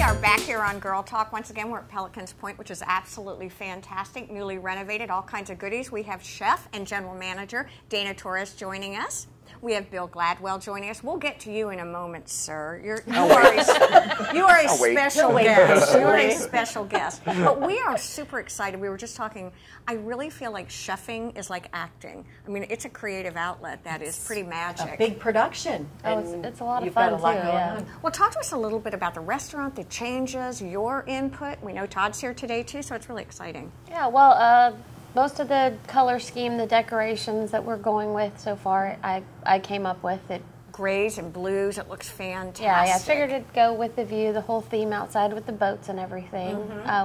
are back here on Girl Talk. Once again, we're at Pelican's Point, which is absolutely fantastic, newly renovated, all kinds of goodies. We have Chef and General Manager Dana Torres joining us. We have Bill Gladwell joining us. We'll get to you in a moment, sir. You are a special guest. You are a special guest. But we are super excited. We were just talking. I really feel like chefing is like acting. I mean, it's a creative outlet that is pretty magic. A big production. Oh, it's a lot of fun, too. Yeah. Well, talk to us a little bit about the restaurant, the changes, your input. We know Todd's here today, too, so it's really exciting. Yeah, well, most of the color scheme, the decorations that we're going with so far, I came up with it. Grays and blues, it looks fantastic. Yeah, I figured it'd go with the view, the whole theme outside with the boats and everything.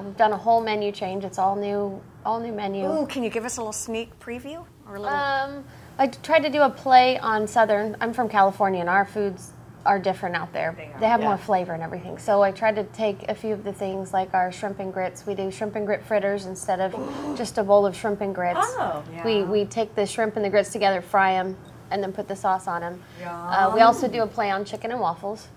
We've done a whole menu change. It's all new menu. Ooh, can you give us a little sneak preview? Or a little... I tried to do a play on Southern. I'm from California, and our foods are different out there. They have more flavor and everything. So I tried to take a few of the things like our shrimp and grits. We do shrimp and grit fritters instead of just a bowl of shrimp and grits. Oh, yeah. We take the shrimp and the grits together, fry them, and then put the sauce on them. We also do a play on chicken and waffles.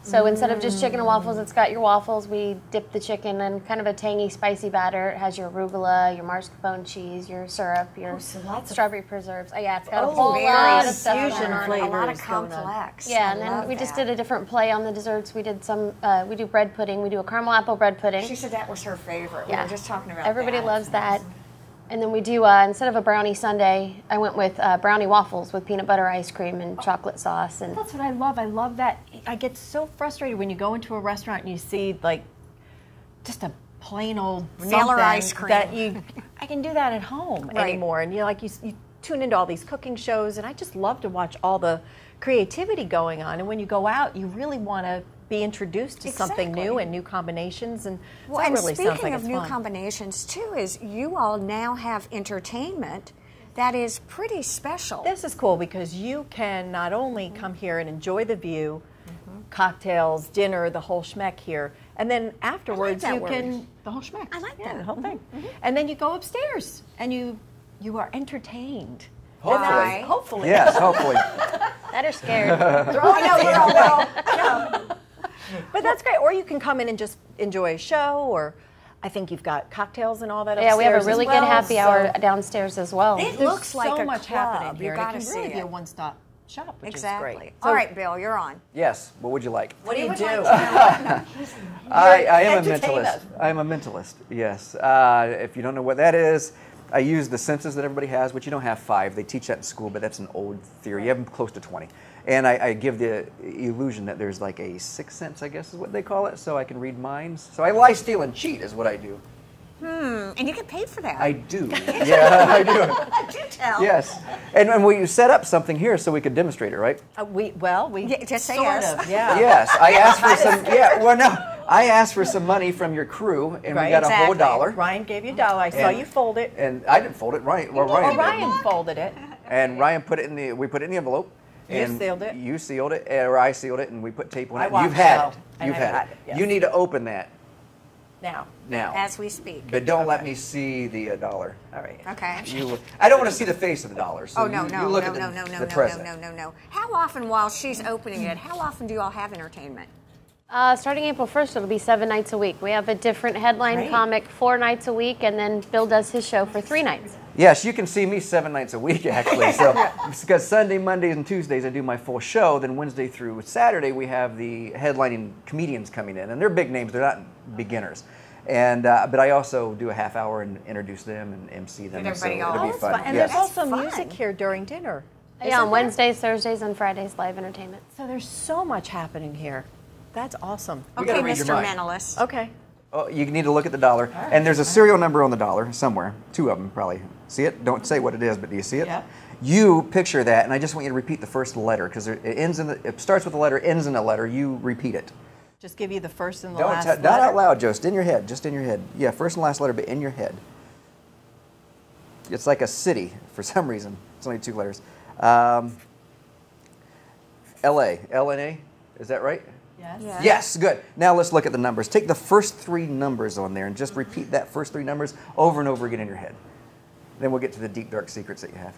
So instead of just chicken and waffles, it's got your waffles. We dip the chicken in kind of a tangy, spicy batter. It has your arugula, your mascarpone cheese, your syrup, your strawberry preserves. Yeah, it's got a whole lot of stuff fusion on flavors. A lot of complex. Yeah, and then we just did a different play on the desserts. We did some, we do bread pudding. We do a caramel apple bread pudding. She said that was her favorite. Yeah. We were just talking about Everybody that. loves that. And then we do, instead of a brownie sundae, I went with brownie waffles with peanut butter ice cream and chocolate sauce. And That's what I love. I love that. I get so frustrated when you go into a restaurant and you see like just a plain old Vanilla something ice cream. that I can do that at home anymore. And you tune into all these cooking shows, and I just love to watch all the creativity going on. And when you go out, you really want to be introduced to something new and new combinations, and well, that and really sounds speaking like of it's new fun. combinations too, is you all now have entertainment that is pretty special. This is cool because you can not only come here and enjoy the view, cocktails, dinner, the whole schmeck here, and then afterwards that you word. can the whole schmeck. I like yeah, that. the whole thing. And then you go upstairs and you are entertained. Hopefully. Hopefully. Yes, hopefully. that are scared. I know we're all well. But that's great. Or you can come in and just enjoy a show, or I think you've got cocktails and all that upstairs. Yeah, we have a really as well, good happy hour so downstairs as well. It there's looks like so a much club. happening here. You and got it to can see really be it. a one-stop shop, which Exactly. is great. All right, Bill, you're on. Yes, what would you like? What do you do? I am a Entertain mentalist. us. I am a mentalist, yes. If you don't know what that is, I use the senses that everybody has, which you don't have 5. They teach that in school, but that's an old theory. You have them close to 20. And I give the illusion that there's like a 6th sense, I guess is what they call it, so I can read minds. So I lie, steal, and cheat is what I do. And you get paid for that. I do. Yeah, I do. do tell. Yes. And we set up something here so we could demonstrate it, right? We just say sort yes. of, yeah. Yes, I asked for some. Yeah, well, no, I asked for some money from your crew, and we got a whole $1. Ryan gave you $1. I saw you fold it. And I didn't fold it. Ryan did. Ryan folded it. And Ryan put it in the. We put it in the envelope. You and sealed it. You sealed it, or I sealed it, and we put tape on I it. watched You've had it. it. And You've I had had it. it, yes. You need to open that Now. now. As we speak. But don't let me see the dollar. All right. Okay. I don't want to see the face of the dollar. So Oh, no. you look at the present. No. How often, while she's opening it, how often do you all have entertainment? Starting April 1st, it'll be 7 nights a week. We have a different headline Great. comic 4 nights a week, and then Bill does his show for 3 nights. Yes, you can see me 7 nights a week, actually. So, because Sunday, Mondays, and Tuesdays I do my full show. Then Wednesday through Saturday we have the headlining comedians coming in, and they're big names. They're not beginners. And but I also do a half hour and introduce them and MC them. Get So everybody it'll all- be Oh, fun. Fun. And Yes. there's also fun. music here during dinner. Yeah, on Wednesdays, Thursdays, and Fridays, live entertainment. So there's so much happening here. That's awesome. We Okay, gotta read your Mr. mind. Mentalist. Okay. Oh, you need to look at the dollar, and there's a serial number on the dollar somewhere. 2 of them probably. See it? Don't say what it is, but do you see it? Yeah. You picture that, and I just want you to repeat the first letter because it starts with a letter, ends in a letter. You repeat it. Just give you the first and the Don't last not letter. out loud, Joe. Just in your head. Just in your head. Yeah, first and last letter, but in your head. It's like a city for some reason. It's only 2 letters. L-A. L-N-A. Is that right? Yes. Yeah. Yes, good. Now let's look at the numbers. Take the first 3 numbers on there and just repeat that first 3 numbers over and over again in your head. Then we'll get to the deep, dark secrets that you have.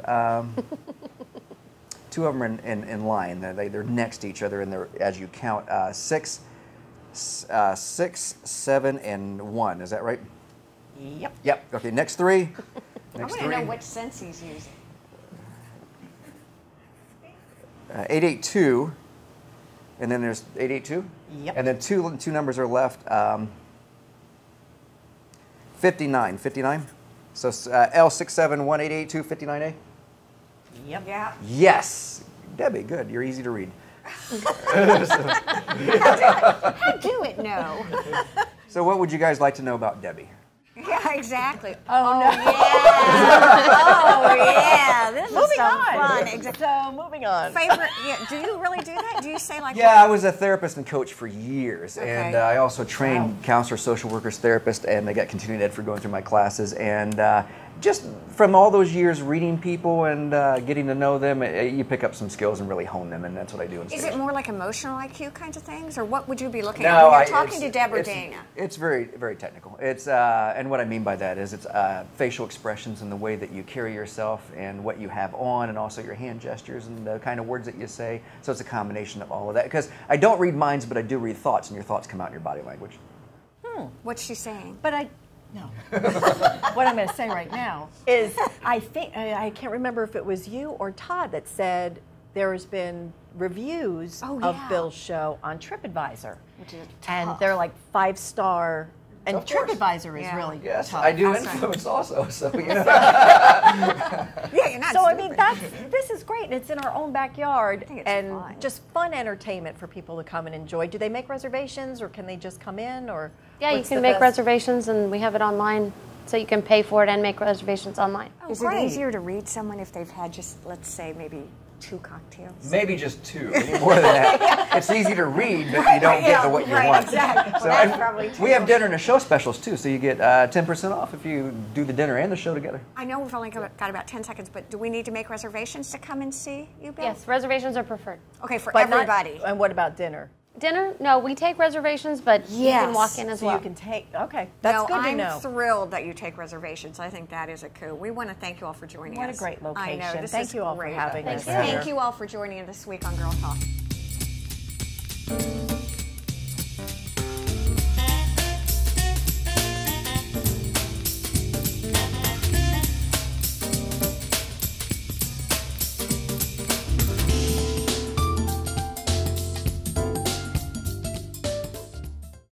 2 of them are in line. They're next to each other, and they're, as you count, 6, 6, 7, and 1. Is that right? Yep. Yep. Okay, next 3. I Next want to 3. know which sense he's using. 882. And then there's 882. Yep. And then two numbers are left. 59. 59. So L6718882 59A. Yep. Yeah. Yes. Debbie, good. You're easy to read. How do it know? So what would you guys like to know about Debbie? Yeah, exactly. Oh, no. Yeah. Oh, yeah. This is Moving so on. fun. Exactly. So moving on. Favorite, yeah, do you really do that? Do you say like Yeah, I was a therapist and coach for years, Okay. and I also trained counselors, social workers, therapists, and I got continuing ed for going through my classes. And just from all those years reading people and getting to know them, you pick up some skills and really hone them, and that's what I do. Is it more like emotional IQ kinds of things, or what would you be looking No, at when you're talking to Deb or Dana? It's very, very technical. It's and what I mean by that is it's facial expressions and the way that you carry yourself and what you have on, and also your hand gestures and the kind of words that you say. So it's a combination of all of that. Because I don't read minds, but I do read thoughts, and your thoughts come out in your body language. What's she saying? But no. What I'm going to say right now is I think, I can't remember if it was you or Todd that said there's been reviews of Bill's show on TripAdvisor. Which is And tough. they're like 5-star. And Of course. TripAdvisor is Yeah. really Yes, tough. I do influence also. So you know. Yeah, you're not So I mean, stupid. this is great, and it's in our own backyard, think it's and fun. just fun entertainment for people to come and enjoy. Do they make reservations, or can they just come in, or? Yeah, you what's can the make best? reservations, and we have it online, so you can pay for it and make reservations online. Oh, Is great. it easier to read someone if they've had just, let's say, maybe 2 cocktails? Maybe just 2. Any more than that. It's easy to read, but you don't get to what you want. Exactly. So Well, that's and probably we true. have dinner and a show specials too, so you get 10% off if you do the dinner and the show together. I know we've only got about 10 seconds, but do we need to make reservations to come and see you, Bill? Yes, reservations are preferred. Okay, for But not- everybody. and what about dinner? Dinner? No, we take reservations, but you can walk in as So well. you can take. Okay, that's No, good to I'm know. thrilled that you take reservations. I think that is a coup. We want to thank you all for joining What us. a great I know, location. this Thank is you all for great. having Thank us you. here. Thank you all for joining us this week on Girl Talk.